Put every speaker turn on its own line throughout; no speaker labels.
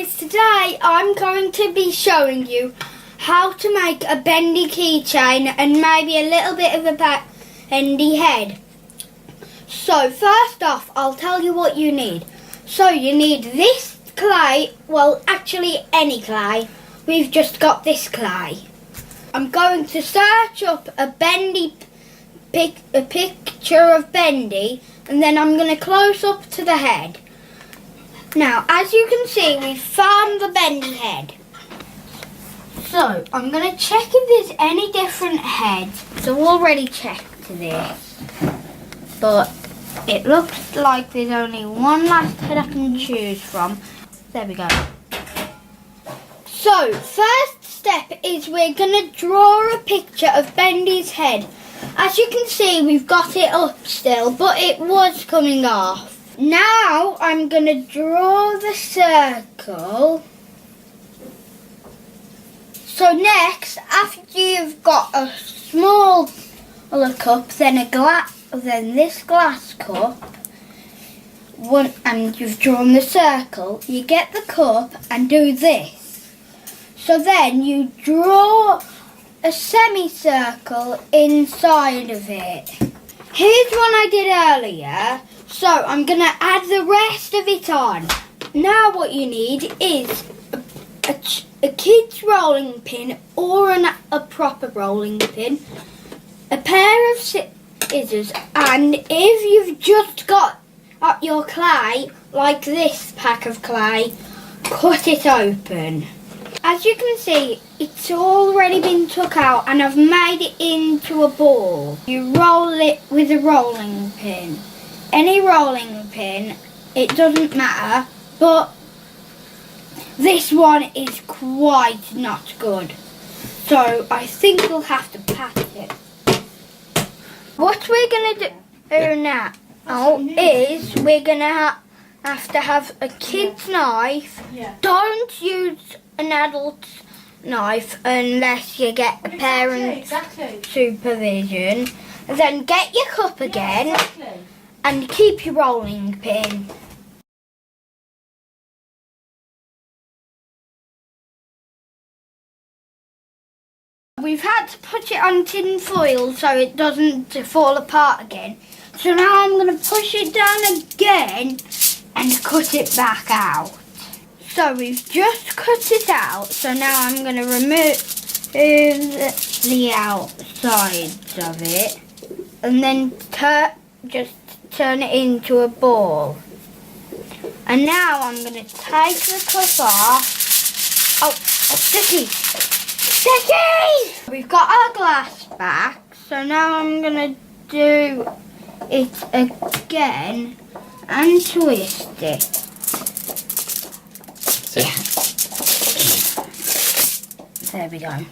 guys, today I'm going to be showing you how to make a bendy keychain and maybe a little bit of a bendy head. So first off, I'll tell you what you need. So you need this clay, well actually any clay, we've just got this clay. I'm going to search up a bendy, a picture of Bendy, and then I'm going to close up to the head. Now, as you can see, we've found the bendy head. So, I'm going to check if there's any different heads. So, I've already checked this. But it looks like there's only one last head I can choose from. There we go. So, first step is we're going to draw a picture of Bendy's head. As you can see, we've got it up still, but it was coming off. Now I'm going to draw the circle. So next, after you've got a small cup, then this glass cup, and you've drawn the circle, you get the cup and do this. So then you draw a semicircle inside of it. Here's one I did earlier. So I'm going to add the rest of it on. Now what you need is a kid's rolling pin or a proper rolling pin, a pair of scissors, and if you've just got your clay, like this pack of clay, cut it open. As you can see, it's already been took out and I've made it into a ball. You roll it with a rolling pin. Any rolling pin, it doesn't matter, but this one is quite not good. So I think we'll have to pat it. What we're going to do now is we're going to have to have a kid's knife.
Yeah.
Don't use an adult's knife unless you get a parent's supervision. Then get your cup again. And keep your rolling pin. We've had to put it on tin foil so it doesn't fall apart again. So now I'm going to push it down again and cut it back out. So we've just cut it out. So now I'm going to remove the outsides of it and then just turn it into a ball. And now I'm going to take the cup off. Oh, sticky! Sticky! We've got our glass back, so now I'm going to do it again and twist it. There we go.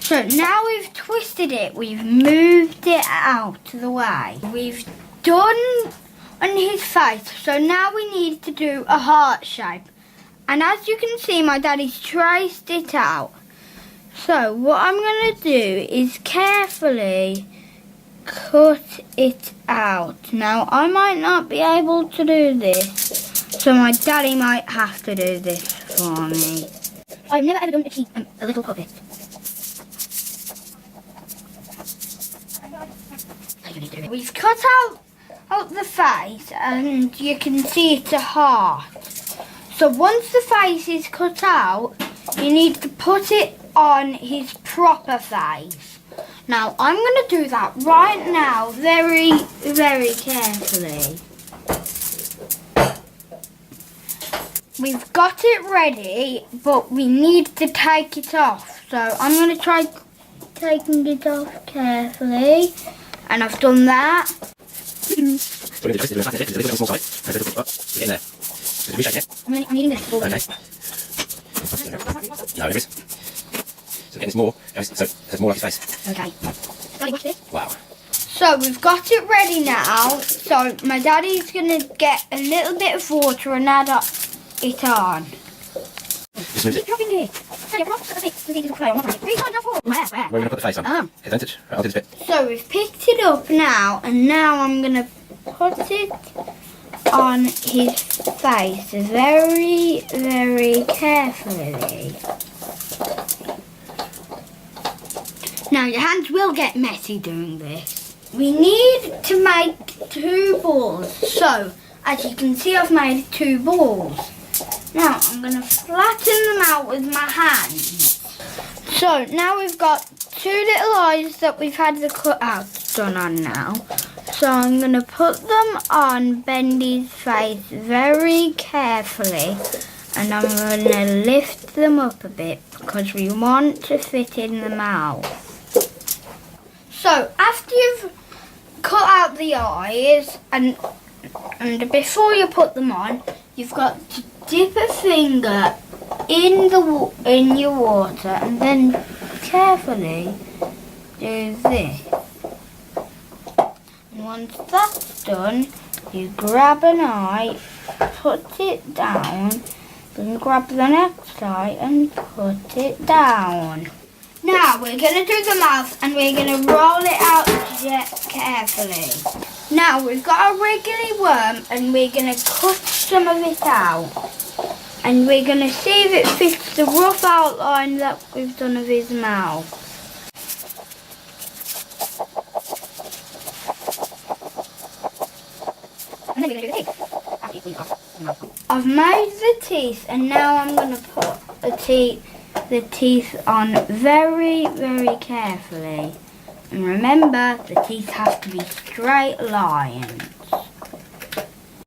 So now we've twisted it, we've moved it out of the way. We've done on his face, so now we need to do a heart shape. And as you can see, my daddy's traced it out. So what I'm going to do is carefully cut it out. Now I might not be able to do this, so my daddy might have to do this for me. I've never ever done a little puppet. We've cut out the face and you can see it's a heart. So once the face is cut out, you need to put it on his proper face. Now I'm going to do that right now very, very carefully. We've got it ready, but we need to take it off. So I'm going to try taking it off carefully. And I've done that. I'm needing this ball.
Okay. No, there is. So again, it's more. So there's more like his face.
Okay. Daddy, watch this.
Wow.
So we've got it ready now. So my daddy's going to get a little bit of water and add it on.
Just move it.
Dropping it. Where?
Where are we going to put the face on? Okay, don't touch. Right, I'll do this bit.
So we've picked it up now, and now I'm going to put it on his face very, very carefully. Now your hands will get messy doing this. We need to make 2 balls. So, as you can see, I've made 2 balls. Now I'm going to flatten them out with my hands. So now we've got 2 little eyes that we've had the cutouts done on now. So I'm going to put them on Bendy's face very carefully, and I'm going to lift them up a bit because we want to fit in the mouth. So after you've cut out the eyes and before you put them on, you've got to dip a finger in your water and then carefully do this. And once that's done, you grab an eye, put it down, then grab the next eye and put it down. Now we're going to do the mouth and we're going to roll it out carefully. Now we've got a wriggly worm and we're going to cut some of it out. And we're going to see if it fits the rough outline that we've done of his mouth. And then we're going to do the teeth. I've made the teeth and now I'm going to put the teeth on very, very carefully. And remember, the teeth have to be straight lines.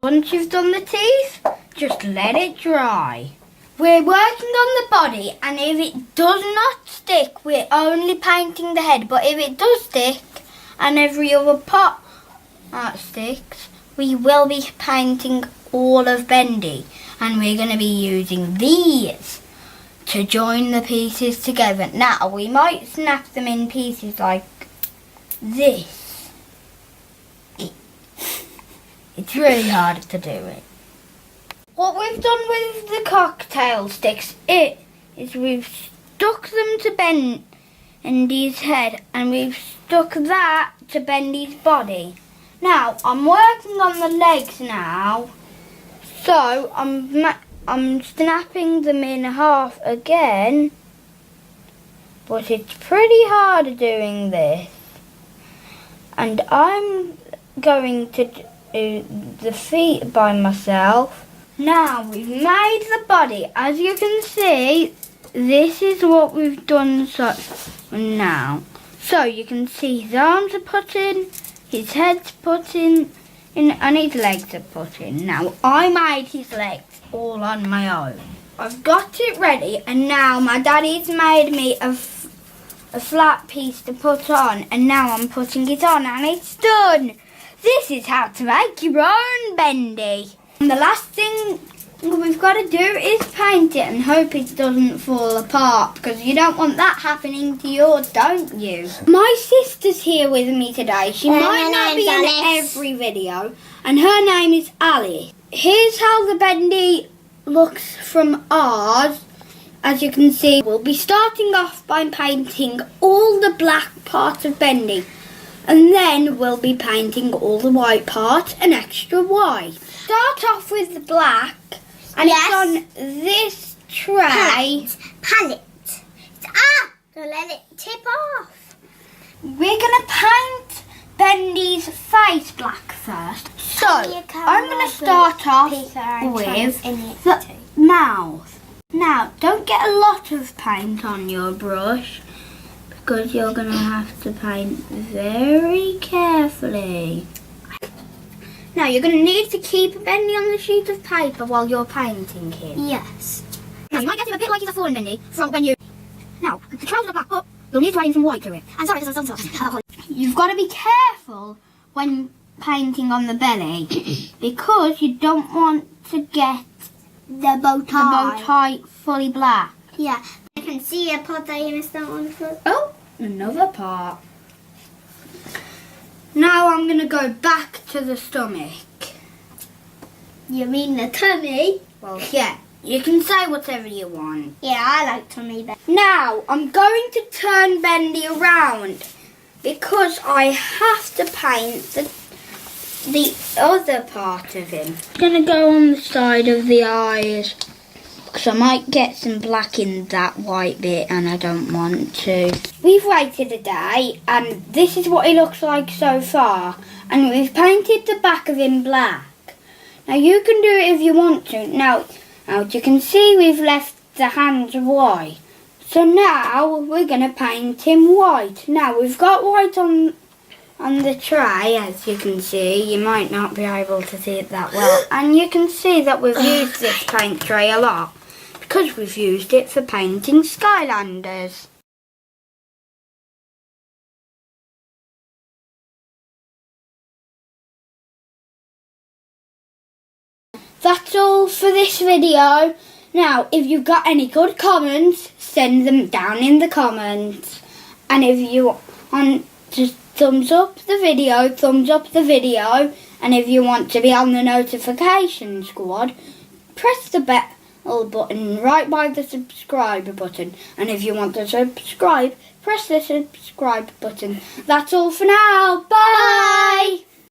Once you've done the teeth, just let it dry. We're working on the body, and if it does not stick, we're only painting the head. But if it does stick, and every other part sticks, we will be painting all of Bendy. And we're going to be using these to join the pieces together. Now, we might snap them in pieces like this. It's really hard to do it. What we've done with the cocktail sticks is we've stuck them to Bendy's head and we've stuck that to Bendy's body. Now, I'm working on the legs now, so I'm snapping them in half again, but it's pretty hard doing this. And I'm going to do the feet by myself. Now we've made the body. As you can see, this is what we've done now. So you can see his arms are put in, his head's put in, and his legs are put in. Now I made his legs all on my own. I've got it ready, and now my daddy's made me a flat piece to put on, and now I'm putting it on and it's done. This is how to make your own Bendy. And the last thing we've got to do is paint it and hope it doesn't fall apart, because you don't want that happening to yours, don't you? My sister's here with me today. She might not be in every video, and her name is Alice. Here's how the Bendy looks from ours. As you can see, we'll be starting off by painting all the black parts of Bendy, and then we'll be painting all the white parts and extra white. Start off with the black, and it's on this tray.
Palette. Don't let it tip off.
We're going to paint Bendy's face black first. So, I'm going to start off with the mouth. Now, don't get a lot of paint on your brush, because you're going to have to paint very carefully. Now, you're going to need to keep Bendy on the sheet of paper while you're painting him.
Yes.
Now, you might get him a bit like he's a fallen Bendy from when you... Now, the trousers are black, but you'll need to add in some white to it.
I'm sorry, this is
You've got to be careful when painting on the belly, because you don't want to get
the bow tie
fully black.
Yeah. I can see a part that you missed that one for.
Oh, another part. Now I'm going to go back to the stomach.
You mean the tummy?
Well, yeah, you can say whatever you want.
Yeah, I like tummy better.
Now, I'm going to turn Bendy around, because I have to paint the other part of him. I'm going to go on the side of the eyes, because I might get some black in that white bit and I don't want to. We've waited a day and this is what he looks like so far. And we've painted the back of him black. Now you can do it if you want to. Now you can see we've left the hands white. So now we're going to paint him white. Now we've got white on the tray, as you can see. You might not be able to see it that well. And you can see that we've used this paint tray a lot, because we've used it for painting Skylanders. That's all for this video. Now, if you've got any good comments, send them down in the comments. And if you want to thumbs up the video, thumbs up the video. And if you want to be on the notification squad, press the bell button right by the subscribe button. And if you want to subscribe, press the subscribe button. That's all for now. Bye!